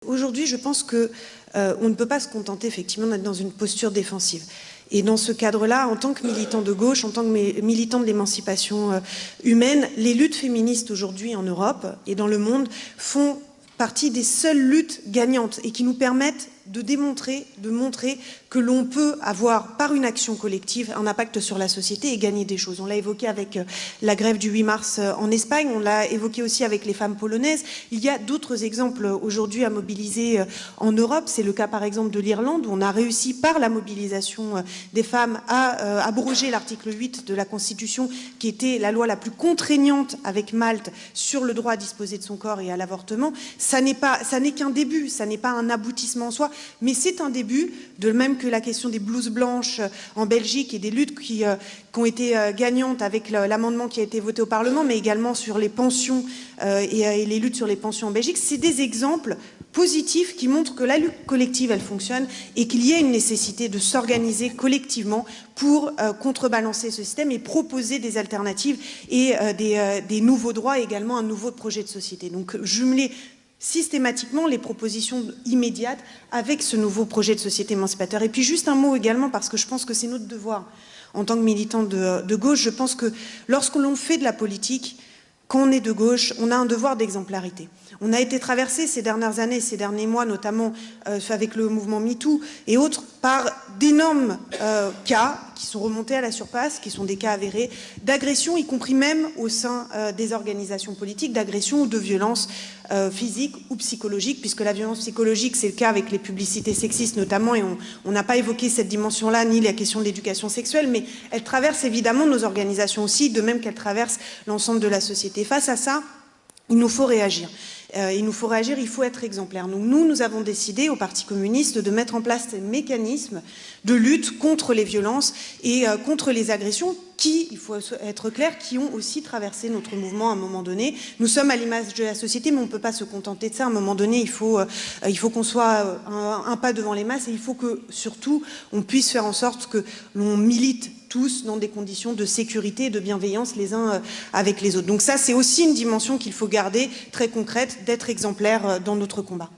Aujourd'hui, je pense que on ne peut pas se contenter effectivement d'être dans une posture défensive. Et dans ce cadre-là, en tant que militant de gauche, en tant que militant de l'émancipation humaine, les luttes féministes aujourd'hui en Europe et dans le monde font partie des seules luttes gagnantes et qui nous permettent de montrer que l'on peut avoir, par une action collective, un impact sur la société et gagner des choses. On l'a évoqué avec la grève du 8 mars en Espagne, on l'a évoqué aussi avec les femmes polonaises. Il y a d'autres exemples aujourd'hui à mobiliser en Europe. C'est le cas par exemple de l'Irlande, où on a réussi par la mobilisation des femmes à abroger l'article 8 de la Constitution, qui était la loi la plus contraignante avec Malte sur le droit à disposer de son corps et à l'avortement. Ça n'est qu'un début, ça n'est pas un aboutissement en soi, mais c'est un début, de même que la question des blouses blanches en Belgique et des luttes qui ont été gagnantes avec l'amendement qui a été voté au Parlement, mais également sur les pensions et les luttes sur les pensions en Belgique. C'est des exemples positifs qui montrent que la lutte collective, elle fonctionne et qu'il y a une nécessité de s'organiser collectivement pour contrebalancer ce système et proposer des alternatives et des nouveaux droits et également un nouveau projet de société. Donc jumeler systématiquement les propositions immédiates avec ce nouveau projet de société émancipateur. Et puis juste un mot également, parce que je pense que c'est notre devoir en tant que militant de gauche. Je pense que lorsque l'on fait de la politique, quand on est de gauche, on a un devoir d'exemplarité. On a été traversé ces dernières années, ces derniers mois, notamment avec le mouvement MeToo et autres, par d'énormes cas qui sont remontés à la surface, qui sont des cas avérés, d'agression, y compris même au sein des organisations politiques, d'agression ou de violence physique ou psychologique, puisque la violence psychologique, c'est le cas avec les publicités sexistes notamment, et on n'a pas évoqué cette dimension-là, ni la question de l'éducation sexuelle, mais elle traverse évidemment nos organisations aussi, de même qu'elle traverse l'ensemble de la société. Face à ça, il nous faut réagir. Il faut être exemplaire. Donc nous avons décidé au Parti communiste de mettre en place des mécanismes de lutte contre les violences et contre les agressions qui, il faut être clair, qui ont aussi traversé notre mouvement à un moment donné. Nous sommes à l'image de la société, mais on ne peut pas se contenter de ça. À un moment donné, il faut qu'on soit un pas devant les masses et il faut que, surtout, on puisse faire en sorte que l'on milite tous dans des conditions de sécurité et de bienveillance les uns avec les autres. Donc ça, c'est aussi une dimension qu'il faut garder très concrète, d'être exemplaire dans notre combat.